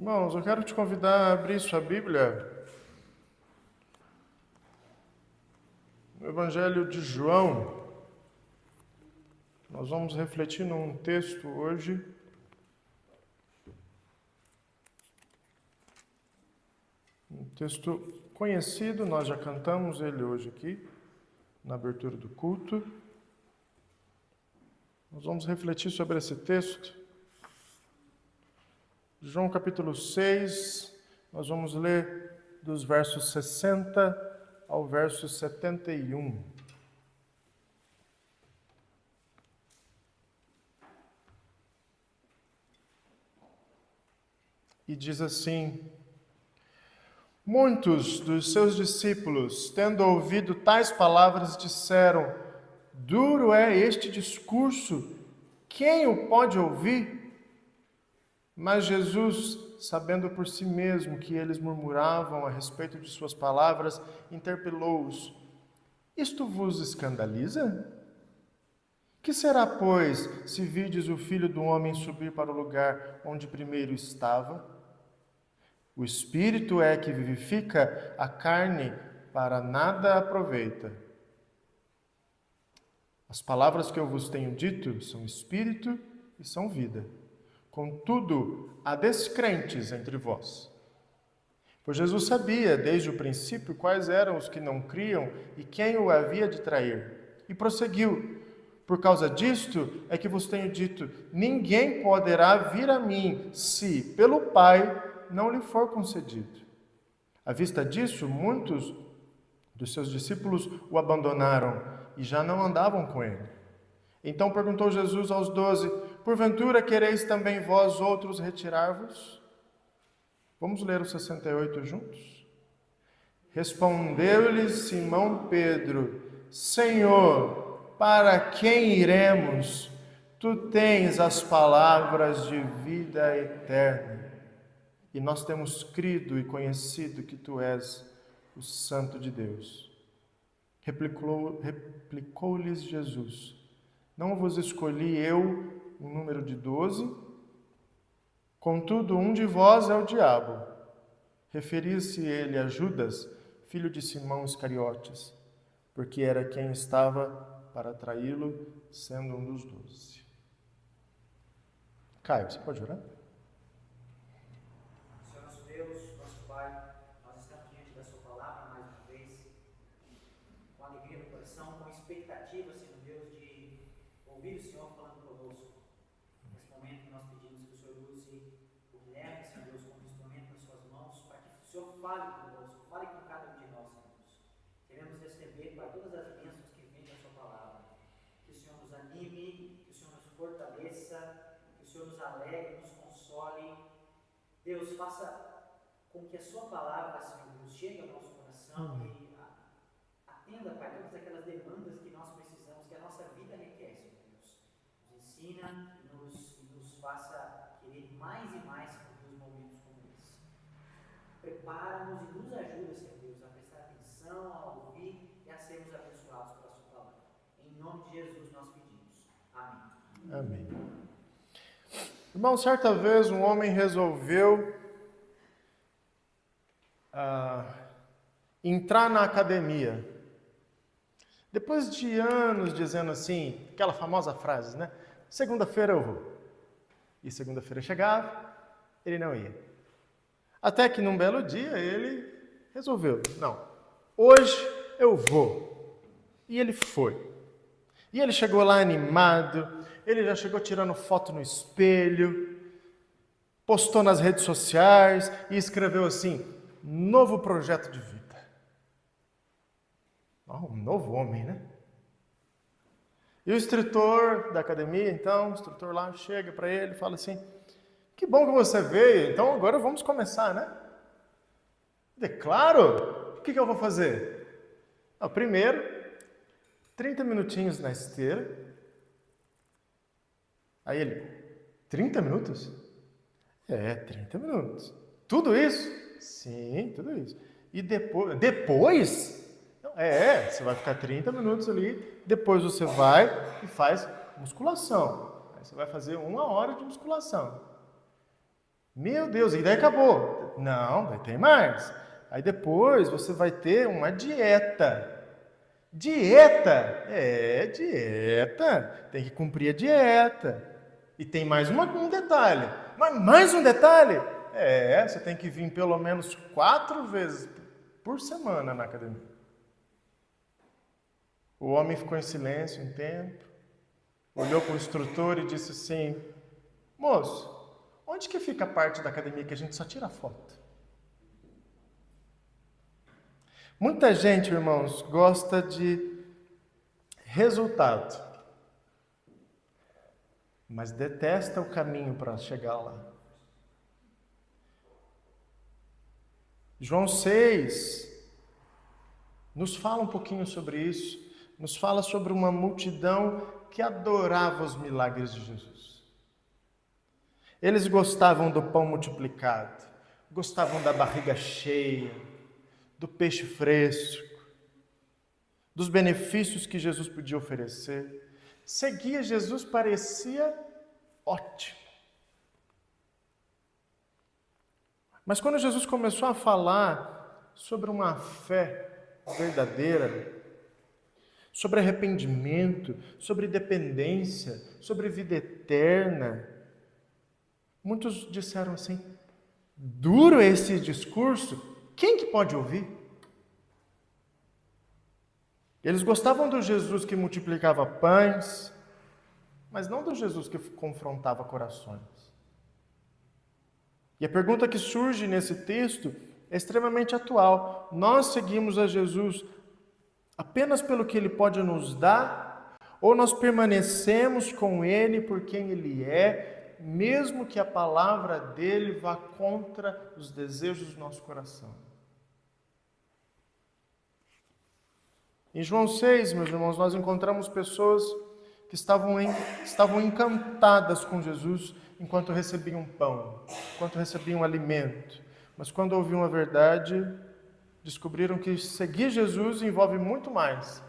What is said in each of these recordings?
Irmãos, eu quero te convidar a abrir sua Bíblia no Evangelho de João. Nós vamos refletir num texto hoje. Um texto conhecido, nós já cantamos ele hoje aqui, na abertura do culto. Nós vamos refletir sobre esse texto. João capítulo 6, nós vamos ler dos versos 60 ao verso 71. E diz assim: muitos dos seus discípulos, tendo ouvido tais palavras, disseram: duro é este discurso, quem o pode ouvir? Mas Jesus, sabendo por si mesmo que eles murmuravam a respeito de suas palavras, interpelou-os: isto vos escandaliza? Que será, pois, se virdes o Filho do Homem subir para o lugar onde primeiro estava? O Espírito é que vivifica, a carne para nada aproveita. As palavras que eu vos tenho dito são Espírito e são vida. Contudo, há descrentes entre vós. Pois Jesus sabia, desde o princípio, quais eram os que não criam e quem o havia de trair. E prosseguiu: por causa disto é que vos tenho dito, ninguém poderá vir a mim, se pelo Pai não lhe for concedido. À vista disso, muitos dos seus discípulos o abandonaram e já não andavam com ele. Então perguntou Jesus aos 12, porventura quereis também vós outros retirar-vos? Vamos ler o 68 juntos? Respondeu-lhe Simão Pedro, Senhor, para quem iremos? Tu tens as palavras de vida eterna. E nós temos crido e conhecido que tu és o Santo de Deus. Replicou-lhes Jesus, não vos escolhi eu um número de 12? Contudo, um de vós é o diabo. Referia-se ele a Judas, filho de Simão Iscariotes, porque era quem estava para traí-lo, sendo um dos 12. Caio, você pode orar? Senhor nosso Deus, nosso Pai, nós estamos diante da sua palavra mais uma vez, com alegria no coração, com expectativa, Senhor Deus, de ouvir o Senhor falando conosco. Nesse momento que nós pedimos que o Senhor use o Guilherme, Senhor Deus, como instrumento nas suas mãos, para que o Senhor fale conosco, fale com cada um de nós, Senhor Deus. Queremos receber, Pai, todas as bênçãos que vêm da sua palavra. Que o Senhor nos anime, que o Senhor nos fortaleça, que o Senhor nos alegre, nos console. Deus, faça com que a sua palavra, Senhor Deus, chegue ao nosso coração e atenda, Pai, todas aquelas demandas que nós precisamos, que a nossa vida requer, Senhor Deus. Nos ensina e nos faça querer mais e mais, Senhor Deus, momentos como esse. Prepara-nos e nos ajuda, Senhor Deus, a prestar atenção, a ouvir e a sermos abençoados pela sua palavra. Em nome de Jesus nós pedimos. Amém. Amém. Irmão, certa vez um homem resolveu entrar na academia. Depois de anos dizendo assim, aquela famosa frase, né? Segunda-feira eu vou. E segunda-feira chegava, ele não ia. Até que num belo dia ele resolveu, não, hoje eu vou. E ele foi. E ele chegou lá animado, ele já chegou tirando foto no espelho, postou nas redes sociais e escreveu assim, novo projeto de vida. Um novo homem, né? E o instrutor da academia, então, o instrutor lá chega para ele e fala assim, que bom que você veio, então agora vamos começar, né? Claro, o que eu vou fazer? Primeiro, 30 minutinhos na esteira. Aí ele, 30 minutos? 30 minutos. Tudo isso? Sim, tudo isso. E depois? Você vai ficar 30 minutos ali, depois você vai e faz musculação. Aí você vai fazer 1 hora de musculação. Meu Deus, e daí acabou? Não, vai ter mais. Aí depois você vai ter uma dieta. Dieta? É, dieta. Tem que cumprir a dieta. E tem mais um detalhe. Mas mais um detalhe? É, você tem que vir pelo menos 4 vezes por semana na academia. O homem ficou em silêncio um tempo, olhou para o instrutor e disse assim: moço, onde que fica a parte da academia que a gente só tira foto? Muita gente, irmãos, gosta de resultado, mas detesta o caminho para chegar lá. João 6 nos fala um pouquinho sobre isso, nos fala sobre uma multidão que adorava os milagres de Jesus. Eles gostavam do pão multiplicado, gostavam da barriga cheia, do peixe fresco, dos benefícios que Jesus podia oferecer. Seguir Jesus parecia ótimo. Mas quando Jesus começou a falar sobre uma fé verdadeira, sobre arrependimento, sobre dependência, sobre vida eterna, muitos disseram assim: duro esse discurso, quem que pode ouvir? Eles gostavam do Jesus que multiplicava pães, mas não do Jesus que confrontava corações. E a pergunta que surge nesse texto é extremamente atual. Nós seguimos a Jesus apenas pelo que Ele pode nos dar, ou nós permanecemos com Ele por quem Ele é, mesmo que a palavra dele vá contra os desejos do nosso coração? Em João 6, meus irmãos, nós encontramos pessoas que estavam encantadas com Jesus enquanto recebiam pão, enquanto recebiam alimento. Mas quando ouviam a verdade, descobriram que seguir Jesus envolve muito mais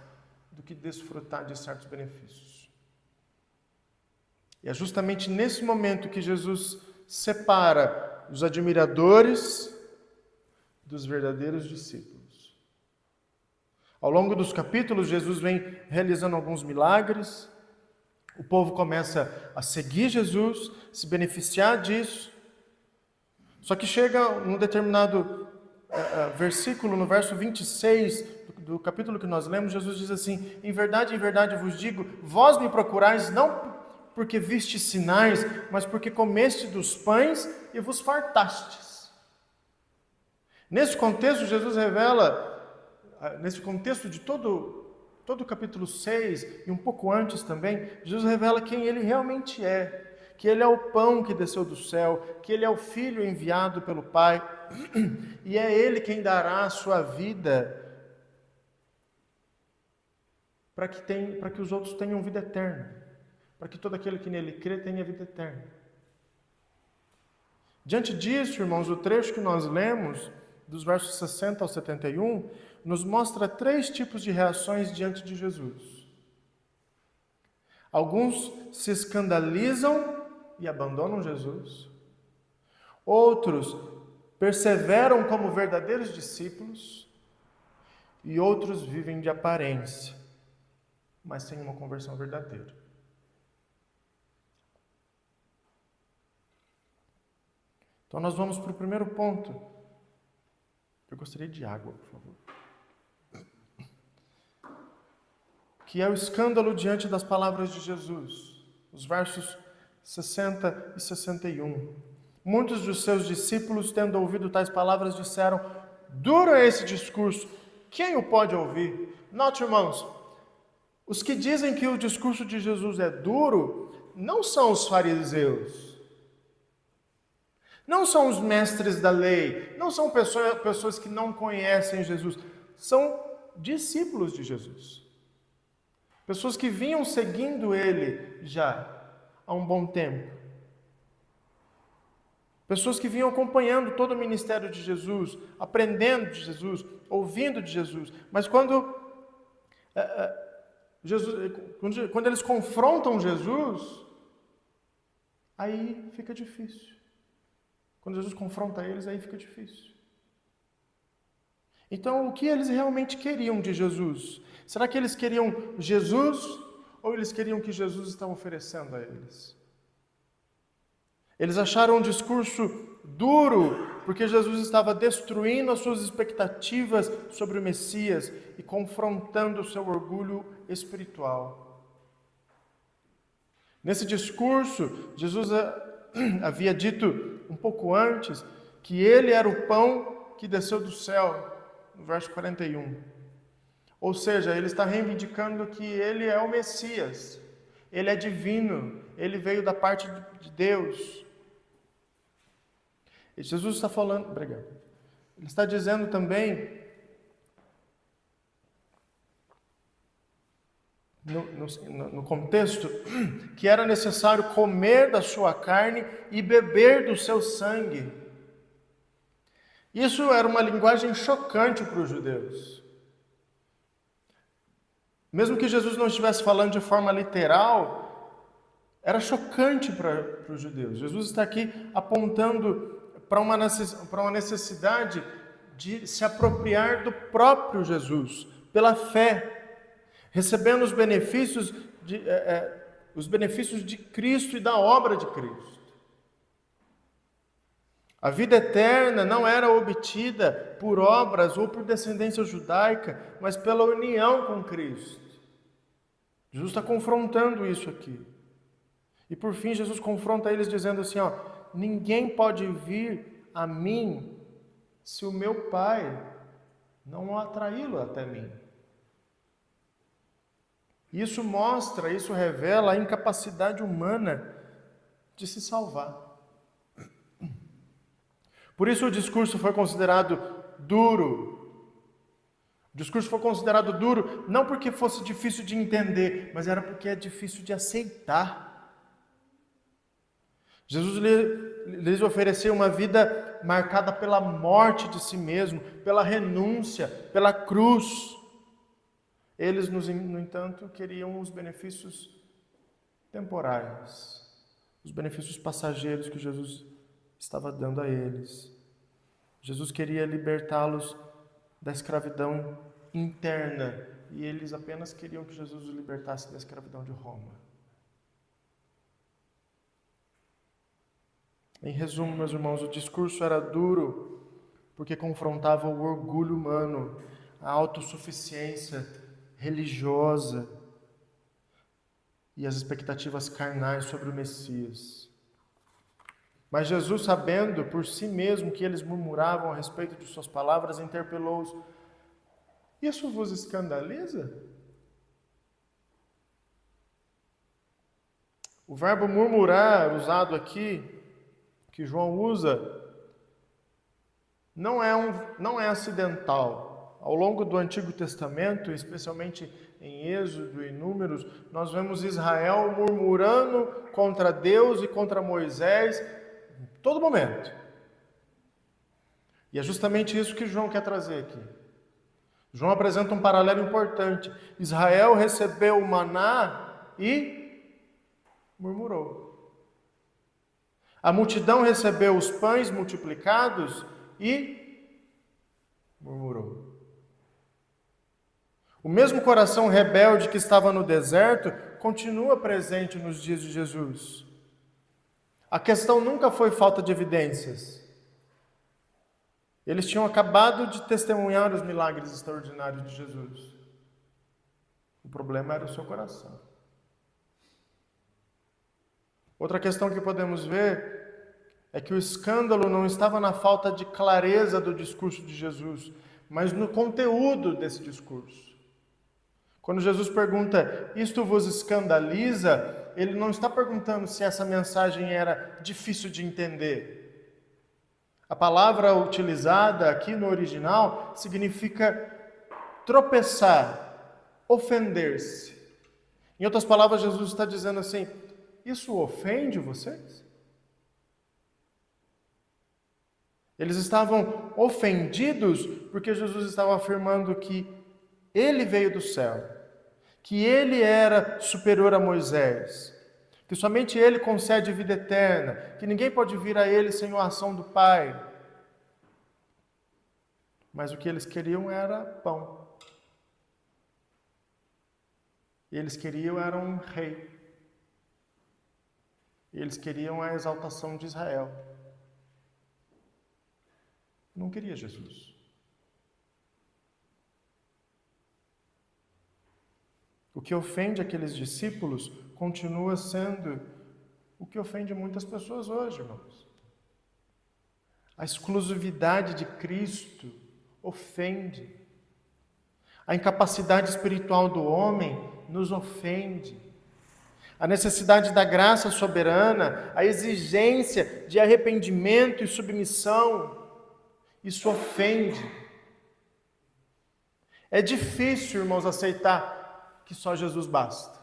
do que desfrutar de certos benefícios. E é justamente nesse momento que Jesus separa os admiradores dos verdadeiros discípulos. Ao longo dos capítulos, Jesus vem realizando alguns milagres, o povo começa a seguir Jesus, se beneficiar disso. Só que chega num determinado versículo, no verso 26 do capítulo que nós lemos, Jesus diz assim: em verdade vos digo, vós me procurais não porque vistes sinais, mas porque comeste dos pães e vos fartastes. Nesse contexto, Jesus revela, nesse contexto de todo o capítulo 6 e um pouco antes também, Jesus revela quem Ele realmente é, que Ele é o pão que desceu do céu, que Ele é o Filho enviado pelo Pai, e é Ele quem dará a sua vida para que os outros tenham vida eterna, para que todo aquele que nele crê tenha vida eterna. Diante disso, irmãos, o trecho que nós lemos, dos versos 60 ao 71, nos mostra 3 tipos de reações diante de Jesus. Alguns se escandalizam e abandonam Jesus. Outros perseveram como verdadeiros discípulos. E outros vivem de aparência, mas sem uma conversão verdadeira. Então nós vamos para o primeiro ponto. Eu gostaria de água, por favor. Que é o escândalo diante das palavras de Jesus. Os versos 60 e 61. Muitos dos seus discípulos, tendo ouvido tais palavras, disseram: duro é esse discurso, quem o pode ouvir? Note, irmãos, os que dizem que o discurso de Jesus é duro, não são os fariseus, não são os mestres da lei, não são pessoas que não conhecem Jesus, são discípulos de Jesus. Pessoas que vinham seguindo Ele já há um bom tempo. Pessoas que vinham acompanhando todo o ministério de Jesus, aprendendo de Jesus, ouvindo de Jesus. Mas quando eles confrontam Jesus, aí fica difícil. Quando Jesus confronta eles, aí fica difícil. Então, o que eles realmente queriam de Jesus? Será que eles queriam Jesus ou eles queriam o que Jesus estava oferecendo a eles? Eles acharam um discurso duro porque Jesus estava destruindo as suas expectativas sobre o Messias e confrontando o seu orgulho espiritual. Nesse discurso, Jesus havia dito um pouco antes que ele era o pão que desceu do céu, no verso 41. Ou seja, ele está reivindicando que ele é o Messias, ele é divino, ele veio da parte de Deus. E Jesus está falando, obrigado. Ele está dizendo também, no contexto, que era necessário comer da sua carne e beber do seu sangue. Isso era uma linguagem chocante para os judeus. Mesmo que Jesus não estivesse falando de forma literal, era chocante para os judeus. Jesus está aqui apontando para uma necessidade de se apropriar do próprio Jesus, pela fé, recebendo os benefícios de Cristo e da obra de Cristo. A vida eterna não era obtida por obras ou por descendência judaica, mas pela união com Cristo. Jesus está confrontando isso aqui. E por fim, Jesus confronta eles dizendo assim, ninguém pode vir a mim se o meu Pai não atraí-lo até mim. Isso revela a incapacidade humana de se salvar. Por isso o discurso foi considerado duro. O discurso foi considerado duro não porque fosse difícil de entender, mas era porque é difícil de aceitar. Jesus lhes ofereceu uma vida marcada pela morte de si mesmo, pela renúncia, pela cruz. Eles, no entanto, queriam os benefícios temporários, os benefícios passageiros que Jesus estava dando a eles. Jesus queria libertá-los da escravidão interna e eles apenas queriam que Jesus os libertasse da escravidão de Roma. Em resumo, meus irmãos, o discurso era duro porque confrontava o orgulho humano, a autossuficiência religiosa e as expectativas carnais sobre o Messias. Mas Jesus, sabendo por si mesmo que eles murmuravam a respeito de suas palavras, interpelou-os: isso vos escandaliza? O verbo murmurar, usado aqui, que João usa, não é acidental. Ao longo do Antigo Testamento, especialmente em Êxodo e Números, nós vemos Israel murmurando contra Deus e contra Moisés em todo momento. E é justamente isso que João quer trazer aqui. João apresenta um paralelo importante. Israel recebeu o maná e murmurou. A multidão recebeu os pães multiplicados e murmurou. O mesmo coração rebelde que estava no deserto continua presente nos dias de Jesus. A questão nunca foi falta de evidências. Eles tinham acabado de testemunhar os milagres extraordinários de Jesus. O problema era o seu coração. Outra questão que podemos ver é que o escândalo não estava na falta de clareza do discurso de Jesus, mas no conteúdo desse discurso. Quando Jesus pergunta, isto vos escandaliza, ele não está perguntando se essa mensagem era difícil de entender. A palavra utilizada aqui no original significa tropeçar, ofender-se. Em outras palavras, Jesus está dizendo assim, isso ofende vocês? Eles estavam ofendidos porque Jesus estava afirmando que ele veio do céu, que ele era superior a Moisés, que somente Ele concede vida eterna, que ninguém pode vir a Ele sem a ação do Pai. Mas o que eles queriam era pão. Eles queriam era um rei. Eles queriam a exaltação de Israel. Não queria Jesus. O que ofende aqueles discípulos continua sendo o que ofende muitas pessoas hoje, irmãos. A exclusividade de Cristo ofende. A incapacidade espiritual do homem nos ofende. A necessidade da graça soberana, a exigência de arrependimento e submissão, isso ofende. É difícil, irmãos, aceitar que só Jesus basta.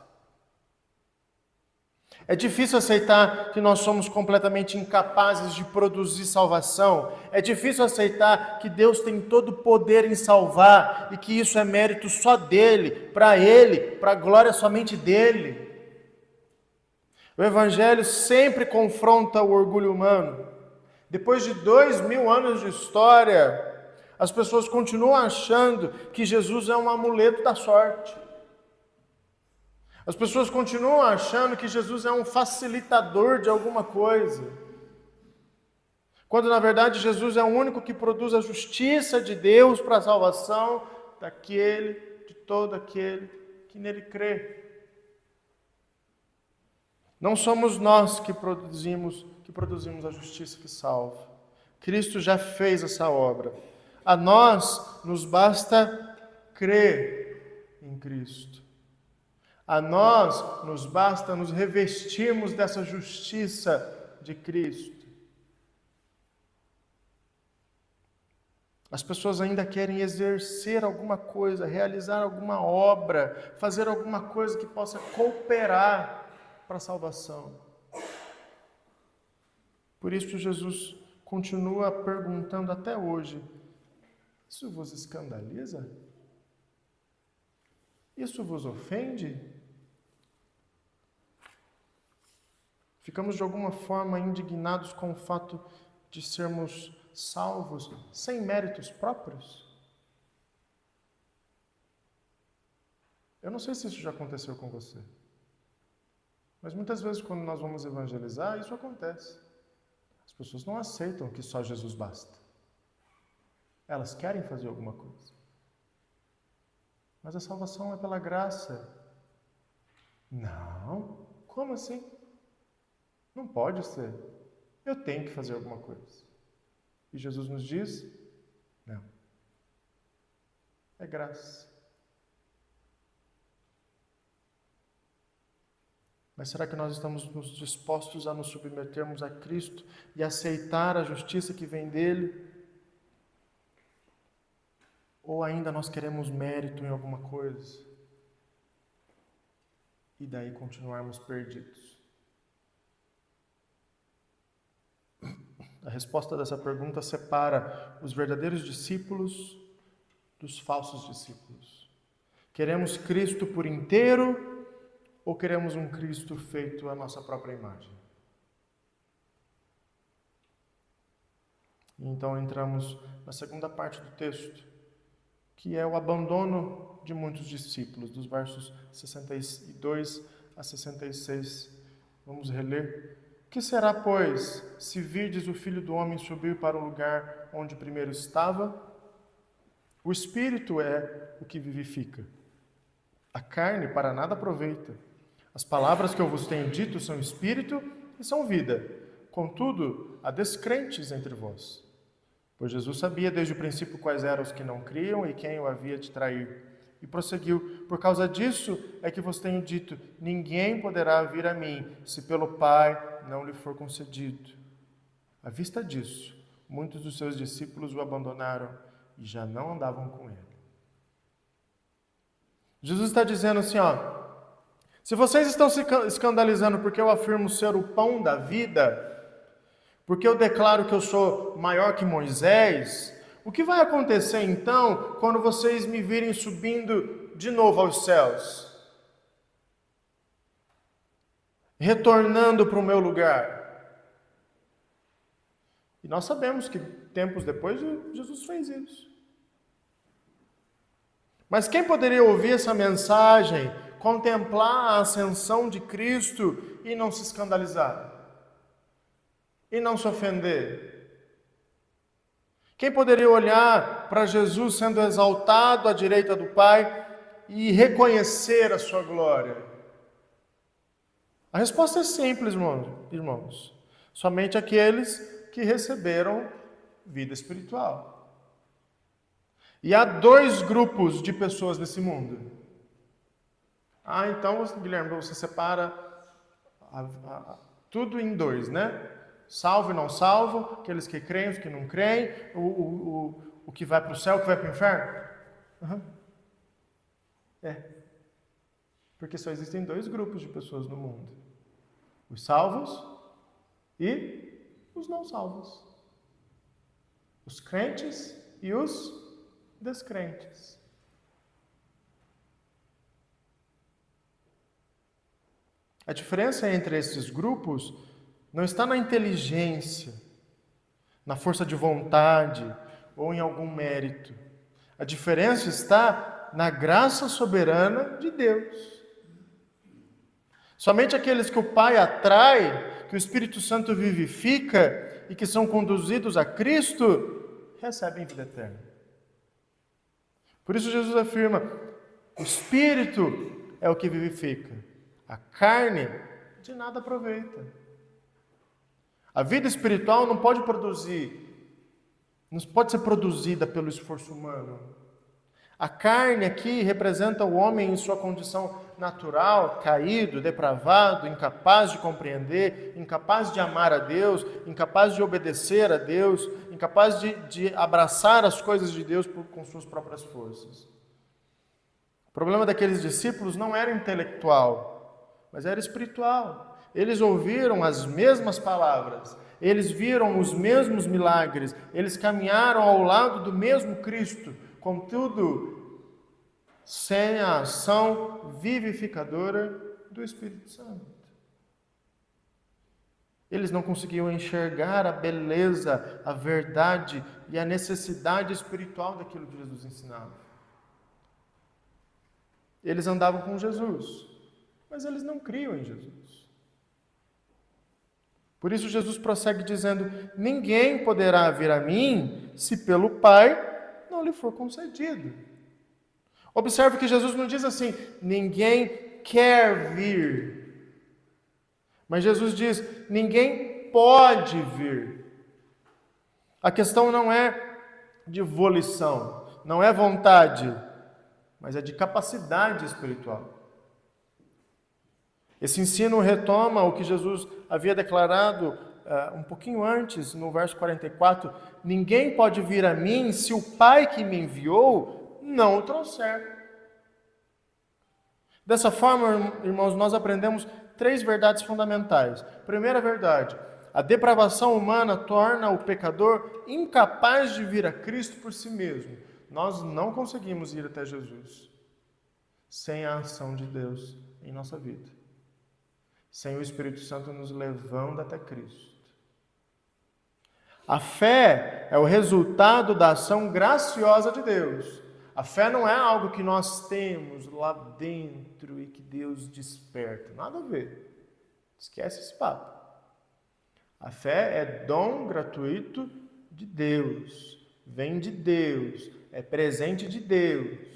É difícil aceitar que nós somos completamente incapazes de produzir salvação. É difícil aceitar que Deus tem todo o poder em salvar e que isso é mérito só dele, para a glória somente dele. O Evangelho sempre confronta o orgulho humano. Depois de 2000 anos de história, as pessoas continuam achando que Jesus é um amuleto da sorte. As pessoas continuam achando que Jesus é um facilitador de alguma coisa. Quando na verdade Jesus é o único que produz a justiça de Deus para a salvação de todo aquele que nele crê. Não somos nós que produzimos a justiça que salva. Cristo já fez essa obra. A nós nos basta crer em Cristo. A nós nos basta nos revestirmos dessa justiça de Cristo. As pessoas ainda querem exercer alguma coisa, realizar alguma obra, fazer alguma coisa que possa cooperar para a salvação. Por isso Jesus continua perguntando até hoje: isso vos escandaliza? Isso vos ofende? Ficamos de alguma forma indignados com o fato de sermos salvos sem méritos próprios? Eu não sei se isso já aconteceu com você. Mas muitas vezes quando nós vamos evangelizar, isso acontece. As pessoas não aceitam que só Jesus basta. Elas querem fazer alguma coisa. Mas a salvação é pela graça. Não, como assim? Não pode ser. Eu tenho que fazer alguma coisa. E Jesus nos diz, não. É graça. Mas será que nós estamos dispostos a nos submetermos a Cristo e aceitar a justiça que vem dele? Ou ainda nós queremos mérito em alguma coisa? E daí continuarmos perdidos? A resposta dessa pergunta separa os verdadeiros discípulos dos falsos discípulos. Queremos Cristo por inteiro ou queremos um Cristo feito à nossa própria imagem? E então entramos na segunda parte do texto, que é o abandono de muitos discípulos, dos versos 62 a 66. Vamos reler. Que será, pois, se virdes o Filho do Homem subir para o lugar onde primeiro estava? O Espírito é o que vivifica. A carne para nada aproveita. As palavras que eu vos tenho dito são Espírito e são vida. Contudo, há descrentes entre vós. Pois Jesus sabia desde o princípio quais eram os que não criam e quem o havia de trair. E prosseguiu: por causa disso é que vos tenho dito, ninguém poderá vir a mim, se pelo Pai não lhe for concedido. À vista disso, muitos dos seus discípulos o abandonaram e já não andavam com ele. Jesus está dizendo assim, se vocês estão se escandalizando porque eu afirmo ser o pão da vida, porque eu declaro que eu sou maior que Moisés, o que vai acontecer então quando vocês me virem subindo de novo aos céus? retornando para o meu lugar. E nós sabemos que tempos depois Jesus fez isso. Mas quem poderia ouvir essa mensagem, contemplar a ascensão de Cristo e não se escandalizar? E não se ofender? Quem poderia olhar para Jesus sendo exaltado à direita do Pai e reconhecer a sua glória? A resposta é simples, irmãos. Somente aqueles que receberam vida espiritual. E há dois grupos de pessoas nesse mundo. Então, Guilherme, você separa tudo em dois, né? Salvo e não salvo, aqueles que creem, os que não creem, o que vai para o céu, o que vai para o inferno. Uhum. Porque só existem dois grupos de pessoas no mundo: os salvos e os não salvos. Os crentes e os descrentes. A diferença entre esses grupos não está na inteligência, na força de vontade ou em algum mérito. A diferença está na graça soberana de Deus. Somente aqueles que o Pai atrai, que o Espírito Santo vivifica e que são conduzidos a Cristo, recebem vida eterna. Por isso Jesus afirma: o Espírito é o que vivifica, a carne de nada aproveita. A vida espiritual não pode ser produzida pelo esforço humano. A carne aqui representa o homem em sua condição natural, caído, depravado, incapaz de compreender, incapaz de amar a Deus, incapaz de obedecer a Deus, incapaz de abraçar as coisas de Deus com suas próprias forças. O problema daqueles discípulos não era intelectual, mas era espiritual. Eles ouviram as mesmas palavras, eles viram os mesmos milagres, eles caminharam ao lado do mesmo Cristo, contudo, sem a ação vivificadora do Espírito Santo. Eles não conseguiam enxergar a beleza, a verdade e a necessidade espiritual daquilo que Jesus ensinava. Eles andavam com Jesus, mas eles não criam em Jesus. Por isso Jesus prossegue dizendo: ninguém poderá vir a mim se pelo Pai não lhe for concedido. Observe que Jesus não diz assim: ninguém quer vir. Mas Jesus diz: ninguém pode vir. A questão não é de volição, não é vontade, mas é de capacidade espiritual. Esse ensino retoma o que Jesus havia declarado um pouquinho antes, no verso 44, ninguém pode vir a mim se o Pai que me enviou não o trouxer. Dessa forma, irmãos, nós aprendemos 3 verdades fundamentais. Primeira verdade: a depravação humana torna o pecador incapaz de vir a Cristo por si mesmo. Nós não conseguimos ir até Jesus sem a ação de Deus em nossa vida, sem o Espírito Santo nos levando até Cristo. A fé é o resultado da ação graciosa de Deus. A fé não é algo que nós temos lá dentro e que Deus desperta. Nada a ver. Esquece esse papo. A fé é dom gratuito de Deus. Vem de Deus. É presente de Deus.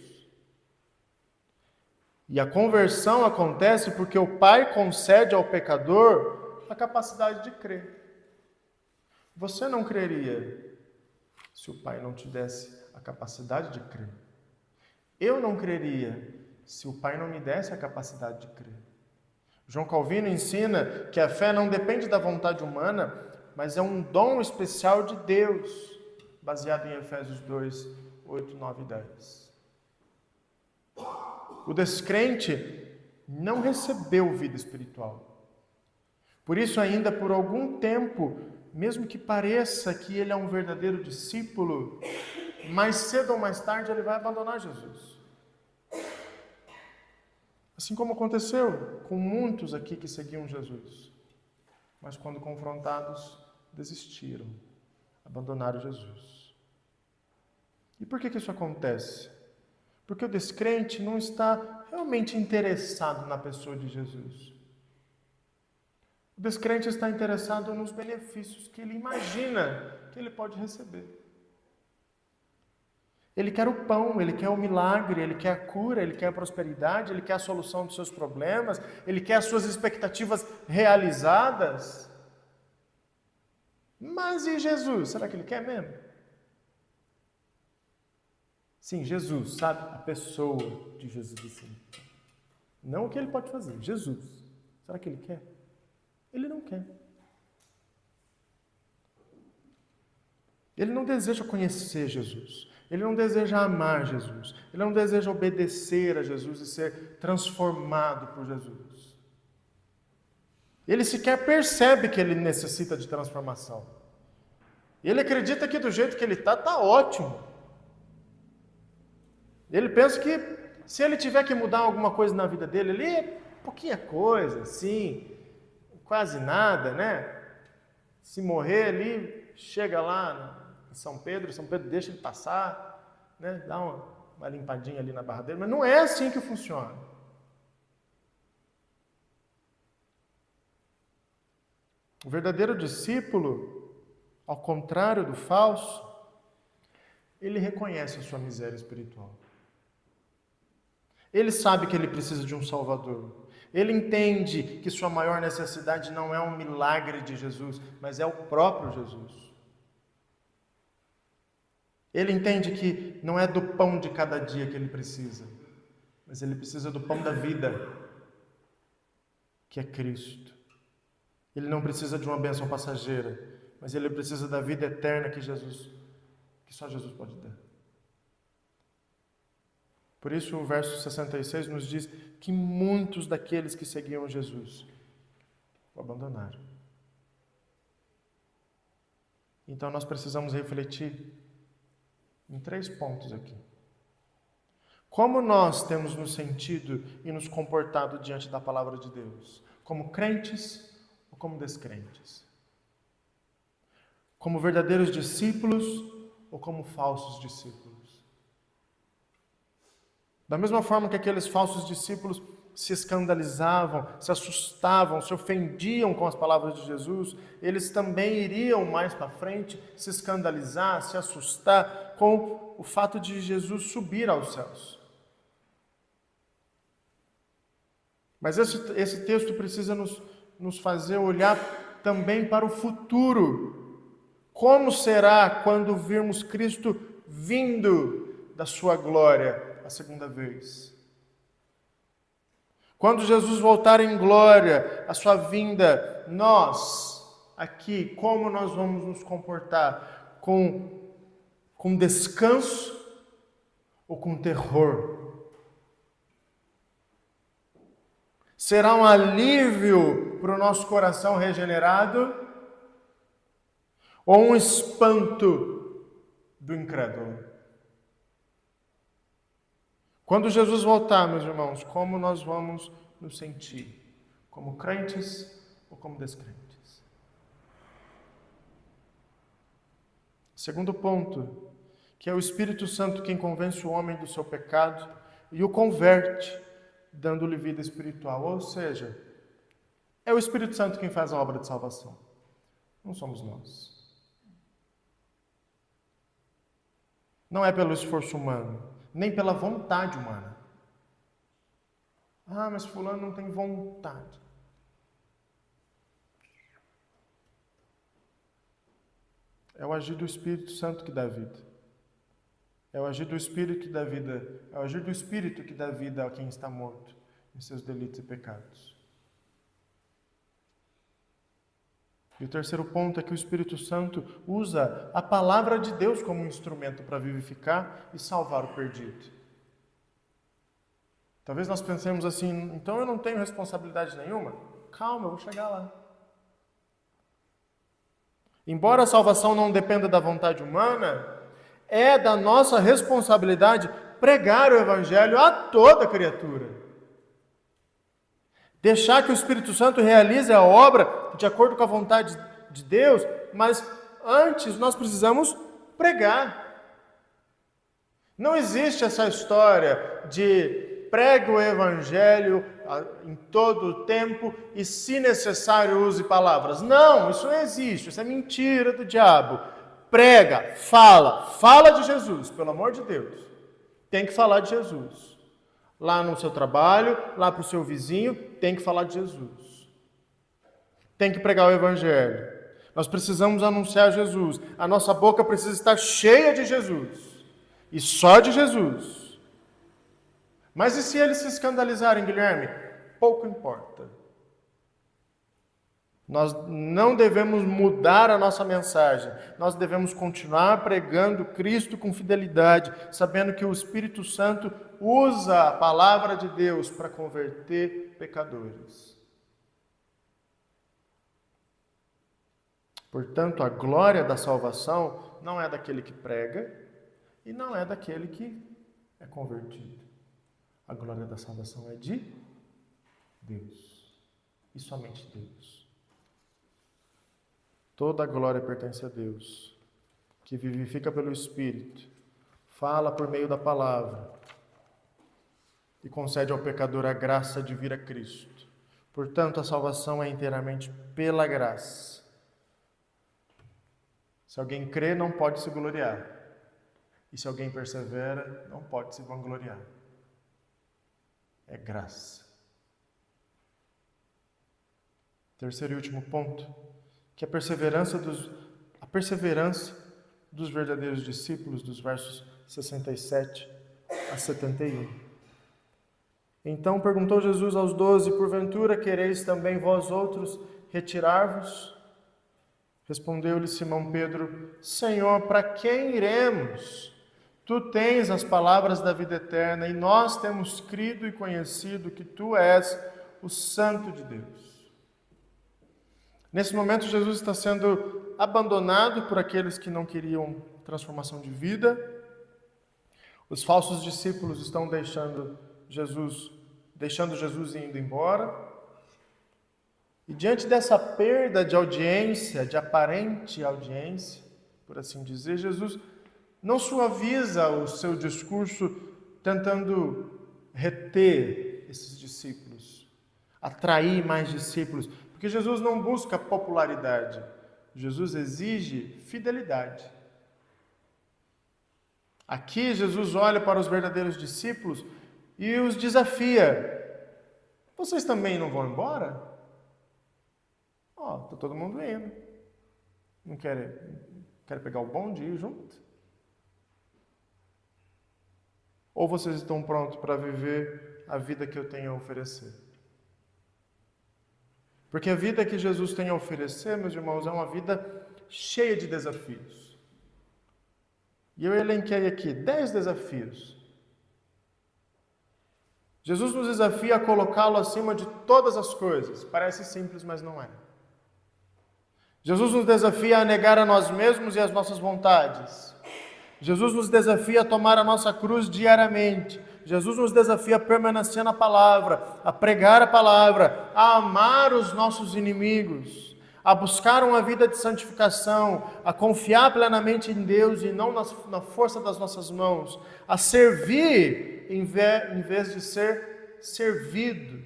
E a conversão acontece porque o Pai concede ao pecador a capacidade de crer. Você não creria se o Pai não te desse a capacidade de crer. Eu não creria se o Pai não me desse a capacidade de crer. João Calvino ensina que a fé não depende da vontade humana, mas é um dom especial de Deus, baseado em Efésios 2, 8, 9 e 10. O descrente não recebeu vida espiritual. Por isso, ainda por algum tempo, mesmo que pareça que ele é um verdadeiro discípulo, mais cedo ou mais tarde ele vai abandonar Jesus. Assim como aconteceu com muitos aqui que seguiam Jesus. Mas quando confrontados, desistiram, abandonaram Jesus. E por que isso acontece? Porque o descrente não está realmente interessado na pessoa de Jesus. O descrente está interessado nos benefícios que ele imagina que ele pode receber. Ele quer o pão, ele quer o milagre, ele quer a cura, ele quer a prosperidade, ele quer a solução dos seus problemas, ele quer as suas expectativas realizadas. Mas e Jesus? Será que ele quer mesmo? Sim, Jesus, sabe? A pessoa de Jesus assim. Não o que ele pode fazer, Jesus. Será que ele quer? Ele não quer. Ele não deseja conhecer Jesus. Ele não deseja amar Jesus. Ele não deseja obedecer a Jesus e ser transformado por Jesus. Ele sequer percebe que ele necessita de transformação. Ele acredita que do jeito que ele está ótimo. Ele pensa que se ele tiver que mudar alguma coisa na vida dele, ali é pouquinha coisa, assim, quase nada, né? Se morrer ali, chega lá em São Pedro deixa ele passar, né? Dá uma limpadinha ali na barra dele, mas não é assim que funciona. O verdadeiro discípulo, ao contrário do falso, ele reconhece a sua miséria espiritual. Ele sabe que ele precisa de um Salvador. Ele entende que sua maior necessidade não é um milagre de Jesus, mas é o próprio Jesus. Ele entende que não é do pão de cada dia que ele precisa, mas ele precisa do pão da vida, que é Cristo. Ele não precisa de uma bênção passageira, mas ele precisa da vida eterna que só Jesus pode dar. Por isso o verso 66 nos diz que muitos daqueles que seguiam Jesus o abandonaram. Então nós precisamos refletir em 3 pontos aqui. Como nós temos nos sentido e nos comportado diante da palavra de Deus? Como crentes ou como descrentes? Como verdadeiros discípulos ou como falsos discípulos? Da mesma forma que aqueles falsos discípulos se escandalizavam, se assustavam, se ofendiam com as palavras de Jesus, eles também iriam mais para frente se escandalizar, se assustar com o fato de Jesus subir aos céus. Mas esse texto precisa nos fazer olhar também para o futuro. Como será quando virmos Cristo vindo da sua glória a segunda vez? Quando Jesus voltar em glória, a sua vinda, nós, aqui, como nós vamos nos comportar? Com descanso ou com terror? Será um alívio para o nosso coração regenerado ou um espanto do incrédulo? Quando Jesus voltar, meus irmãos, como nós vamos nos sentir? Como crentes ou como descrentes? Segundo ponto, que é o Espírito Santo quem convence o homem do seu pecado e o converte, dando-lhe vida espiritual. Ou seja, é o Espírito Santo quem faz a obra de salvação. Não somos nós. Não é pelo esforço humano, nem pela vontade humana. Ah, mas fulano não tem vontade. É o agir do Espírito Santo que dá vida. É o agir do Espírito que dá vida. É o agir do Espírito que dá vida a quem está morto em seus delitos e pecados. E o terceiro ponto é que o Espírito Santo usa a palavra de Deus como instrumento para vivificar e salvar o perdido. Talvez nós pensemos assim, então eu não tenho responsabilidade nenhuma? Calma, eu vou chegar lá. Embora a salvação não dependa da vontade humana, é da nossa responsabilidade pregar o Evangelho a toda criatura. Deixar que o Espírito Santo realize a obra de acordo com a vontade de Deus, mas antes nós precisamos pregar. Não existe essa história de pregue o Evangelho em todo o tempo e, se necessário, use palavras. Não, isso não existe, isso é mentira do diabo. Prega, fala de Jesus, pelo amor de Deus. Tem que falar de Jesus. Lá no seu trabalho, lá para o seu vizinho, tem que falar de Jesus. Tem que pregar o Evangelho. Nós precisamos anunciar Jesus. A nossa boca precisa estar cheia de Jesus. E só de Jesus. Mas e se eles se escandalizarem, Guilherme? Pouco importa. Nós não devemos mudar a nossa mensagem. Nós devemos continuar pregando Cristo com fidelidade, sabendo que o Espírito Santo usa a palavra de Deus para converter pecadores. Portanto, a glória da salvação não é daquele que prega e não é daquele que é convertido. A glória da salvação é de Deus. E somente Deus. Toda a glória pertence a Deus, que vivifica pelo Espírito, fala por meio da palavra e concede ao pecador a graça de vir a Cristo. Portanto, a salvação é inteiramente pela graça. Se alguém crê, não pode se gloriar. E se alguém persevera, não pode se vangloriar. É graça. Terceiro e último ponto, que a perseverança dos verdadeiros discípulos, dos versos 67 a 71. Então perguntou Jesus aos 12, porventura quereis também vós outros retirar-vos? Respondeu-lhe Simão Pedro, Senhor, para quem iremos? Tu tens as palavras da vida eterna e nós temos crido e conhecido que Tu és o Santo de Deus. Nesse momento, Jesus está sendo abandonado por aqueles que não queriam transformação de vida. Os falsos discípulos estão deixando Jesus e indo embora. E diante dessa perda de audiência, de aparente audiência, por assim dizer, Jesus não suaviza o seu discurso tentando reter esses discípulos, atrair mais discípulos. Porque Jesus não busca popularidade, Jesus exige fidelidade. Aqui Jesus olha para os verdadeiros discípulos e os desafia. Vocês também não vão embora? Está todo mundo indo. Não querem pegar o bonde e ir junto? Ou vocês estão prontos para viver a vida que eu tenho a oferecer? Porque a vida que Jesus tem a oferecer, meus irmãos, é uma vida cheia de desafios. E eu elenquei aqui 10 desafios. Jesus nos desafia a colocá-lo acima de todas as coisas. Parece simples, mas não é. Jesus nos desafia a negar a nós mesmos e as nossas vontades. Jesus nos desafia a tomar a nossa cruz diariamente. Jesus nos desafia a permanecer na palavra, a pregar a palavra, a amar os nossos inimigos, a buscar uma vida de santificação, a confiar plenamente em Deus e não na força das nossas mãos, a servir em vez de ser servido.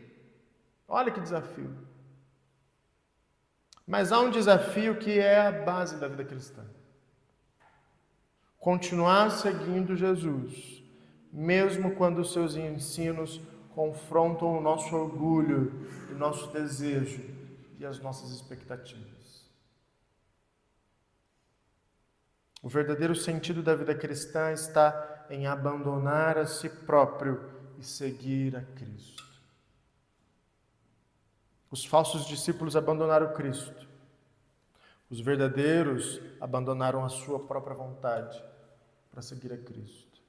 Olha que desafio. Mas há um desafio que é a base da vida cristã. Continuar seguindo Jesus, mesmo quando os seus ensinos confrontam o nosso orgulho, o nosso desejo e as nossas expectativas. O verdadeiro sentido da vida cristã está em abandonar a si próprio e seguir a Cristo. Os falsos discípulos abandonaram Cristo. Os verdadeiros abandonaram a sua própria vontade para seguir a Cristo.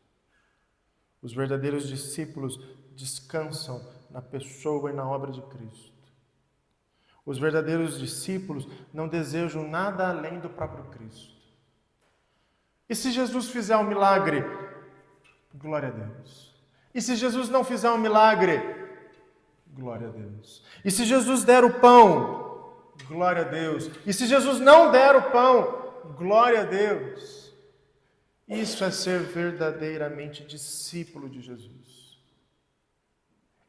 Os verdadeiros discípulos descansam na pessoa e na obra de Cristo. Os verdadeiros discípulos não desejam nada além do próprio Cristo. E se Jesus fizer um milagre? Glória a Deus. E se Jesus não fizer um milagre? Glória a Deus. E se Jesus der o pão, glória a Deus. E se Jesus não der o pão, glória a Deus. Isso é ser verdadeiramente discípulo de Jesus.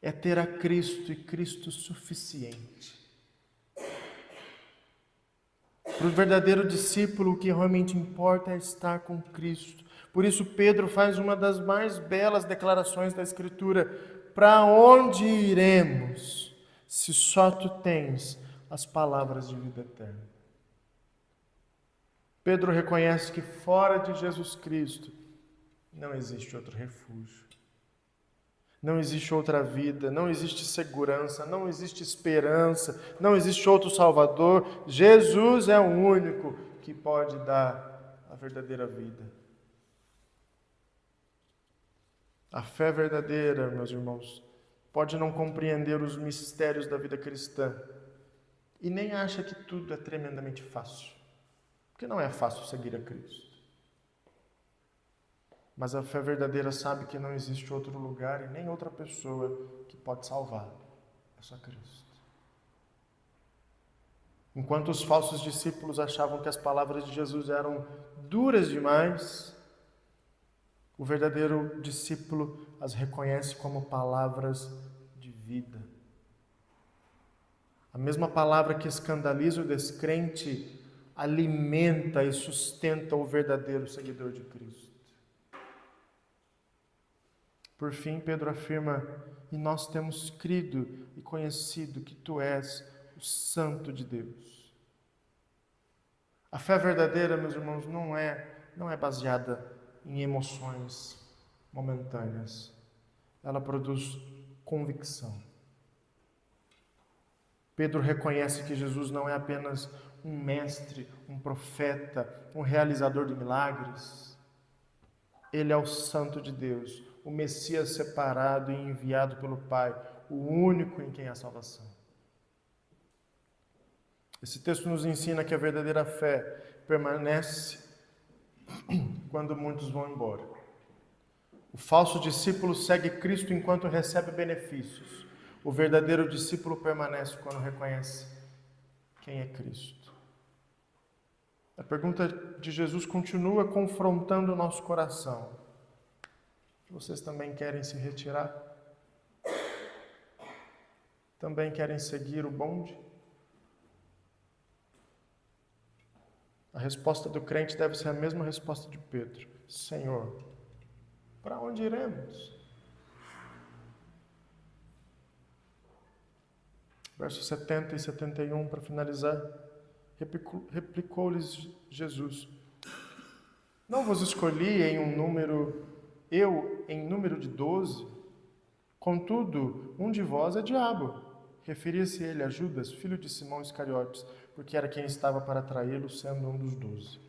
É ter a Cristo e Cristo suficiente. Para o verdadeiro discípulo, o que realmente importa é estar com Cristo. Por isso Pedro faz uma das mais belas declarações da Escritura: para onde iremos, se só tu tens as palavras de vida eterna? Pedro reconhece que fora de Jesus Cristo não existe outro refúgio, não existe outra vida, não existe segurança, não existe esperança, não existe outro Salvador. Jesus é o único que pode dar a verdadeira vida. A fé verdadeira, meus irmãos, pode não compreender os mistérios da vida cristã e nem acha que tudo é tremendamente fácil, porque não é fácil seguir a Cristo. Mas a fé verdadeira sabe que não existe outro lugar e nem outra pessoa que pode salvar. É só Cristo. Enquanto os falsos discípulos achavam que as palavras de Jesus eram duras demais, o verdadeiro discípulo as reconhece como palavras de vida. A mesma palavra que escandaliza o descrente alimenta e sustenta o verdadeiro seguidor de Cristo. Por fim, Pedro afirma: e nós temos crido e conhecido que tu és o Santo de Deus. A fé verdadeira, meus irmãos, não é baseada em emoções momentâneas. Ela produz convicção. Pedro reconhece que Jesus não é apenas um mestre, um profeta, um realizador de milagres. Ele é o Santo de Deus, o Messias separado e enviado pelo Pai, o único em quem há salvação. Esse texto nos ensina que a verdadeira fé permanece quando muitos vão embora. O falso discípulo segue Cristo enquanto recebe benefícios. O verdadeiro discípulo permanece quando reconhece quem é Cristo. A pergunta de Jesus continua confrontando o nosso coração. Vocês também querem se retirar? Também querem seguir o bonde? A resposta do crente deve ser a mesma resposta de Pedro: Senhor, para onde iremos? Versos 70 e 71, para finalizar, replicou-lhes Jesus: não vos escolhi em número de 12? Contudo, um de vós é diabo. Referia-se ele a Judas, filho de Simão Iscariotes, porque era quem estava para traí-lo, sendo um dos 12.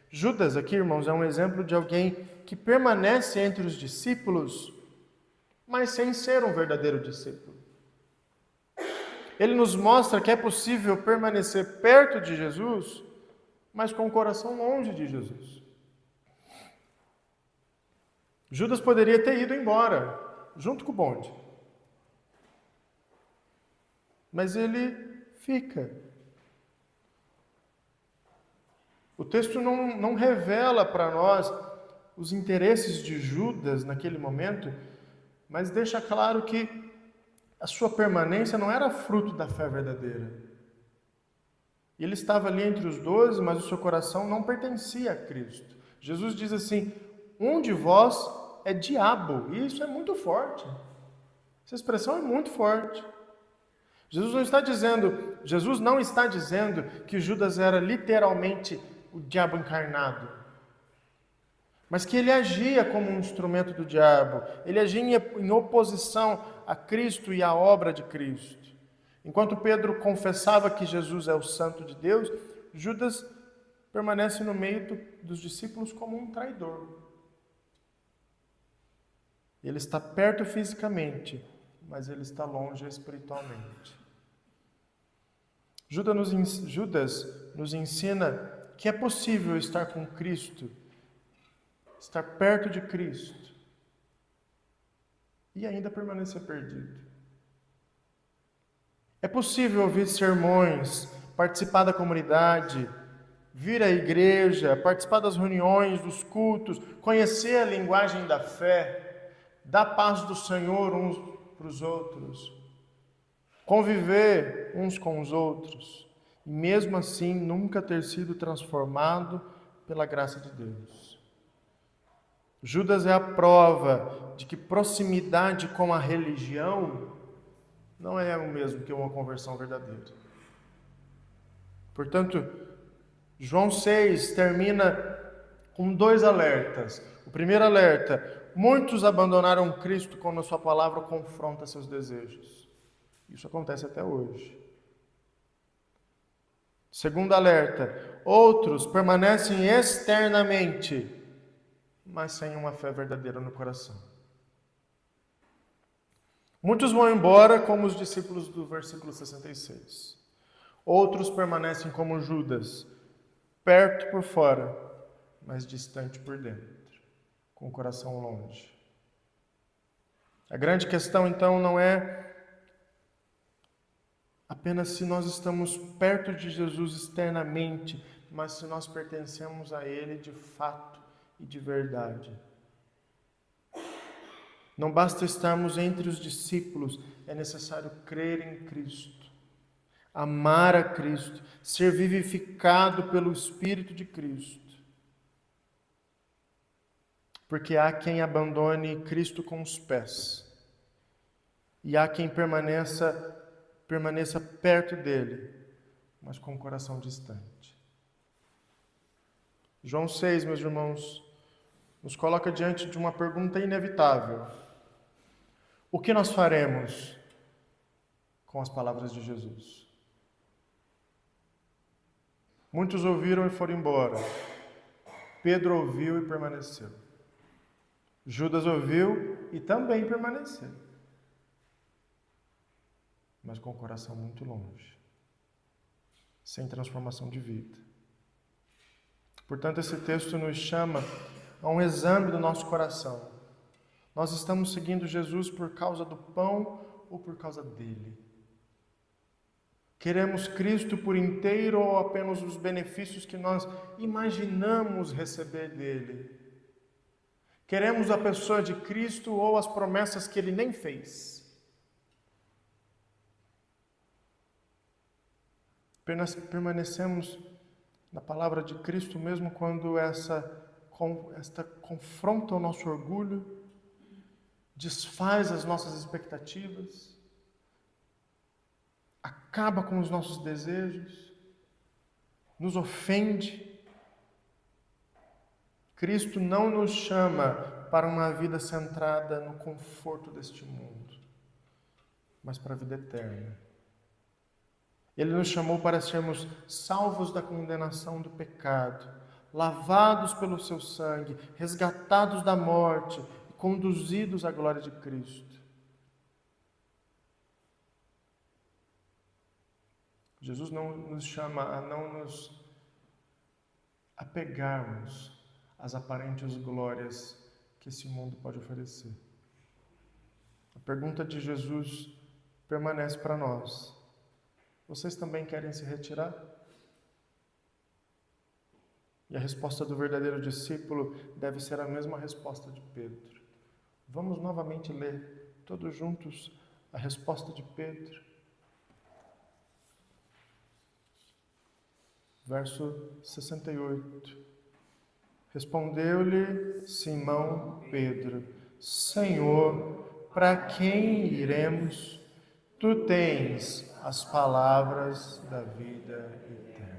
Judas aqui, irmãos, é um exemplo de alguém que permanece entre os discípulos, mas sem ser um verdadeiro discípulo. Ele nos mostra que é possível permanecer perto de Jesus, mas com o coração longe de Jesus. Judas poderia ter ido embora, junto com o bonde. Mas ele fica. O texto não revela para nós os interesses de Judas naquele momento, mas deixa claro que a sua permanência não era fruto da fé verdadeira. Ele estava ali entre os 12, mas o seu coração não pertencia a Cristo. Jesus diz assim: um de vós é diabo. E isso é muito forte. Essa expressão é muito forte. Jesus não está dizendo que Judas era literalmente o diabo encarnado, mas que ele agia como um instrumento do diabo. Ele agia em oposição a Cristo e à obra de Cristo. Enquanto Pedro confessava que Jesus é o Santo de Deus, Judas permanece no meio dos discípulos como um traidor. Ele está perto fisicamente, mas ele está longe espiritualmente. Judas nos ensina que é possível estar com Cristo, estar perto de Cristo e ainda permanecer perdido. É possível ouvir sermões, participar da comunidade, vir à igreja, participar das reuniões, dos cultos, conhecer a linguagem da fé, dar paz do Senhor uns para os outros, conviver uns com os outros, e mesmo assim nunca ter sido transformado pela graça de Deus. Judas é a prova de que proximidade com a religião não é o mesmo que uma conversão verdadeira. Portanto, João 6 termina com 2 alertas. O primeiro alerta: muitos abandonaram Cristo quando a sua palavra confronta seus desejos. Isso acontece até hoje. Segundo alerta: outros permanecem externamente, mas sem uma fé verdadeira no coração. Muitos vão embora como os discípulos do versículo 66. Outros permanecem como Judas, perto por fora, mas distante por dentro, com o coração longe. A grande questão, então, não é apenas se nós estamos perto de Jesus externamente, mas se nós pertencemos a Ele de fato e de verdade. Não basta estarmos entre os discípulos, é necessário crer em Cristo, amar a Cristo, ser vivificado pelo Espírito de Cristo. Porque há quem abandone Cristo com os pés, e há quem permaneça perto dele, mas com o coração distante. João 6, meus irmãos, nos coloca diante de uma pergunta inevitável. O que nós faremos com as palavras de Jesus? Muitos ouviram e foram embora. Pedro ouviu e permaneceu. Judas ouviu e também permaneceu. Mas com o coração muito longe, sem transformação de vida. Portanto, esse texto nos chama a um exame do nosso coração. Nós estamos seguindo Jesus por causa do pão ou por causa dele? Queremos Cristo por inteiro ou apenas os benefícios que nós imaginamos receber dele? Queremos a pessoa de Cristo ou as promessas que ele nem fez? Permanecemos na palavra de Cristo mesmo quando esta confronta o nosso orgulho, desfaz as nossas expectativas, acaba com os nossos desejos, nos ofende. Cristo não nos chama para uma vida centrada no conforto deste mundo, mas para a vida eterna. Ele nos chamou para sermos salvos da condenação do pecado, lavados pelo seu sangue, resgatados da morte e conduzidos à glória de Cristo. Jesus não nos chama a não nos apegarmos às aparentes glórias que esse mundo pode oferecer. A pergunta de Jesus permanece para nós. Vocês também querem se retirar? E a resposta do verdadeiro discípulo deve ser a mesma resposta de Pedro. Vamos novamente ler, todos juntos, a resposta de Pedro. Verso 68. Respondeu-lhe Simão Pedro: Senhor, para quem iremos? Tu tens as palavras da vida eterna.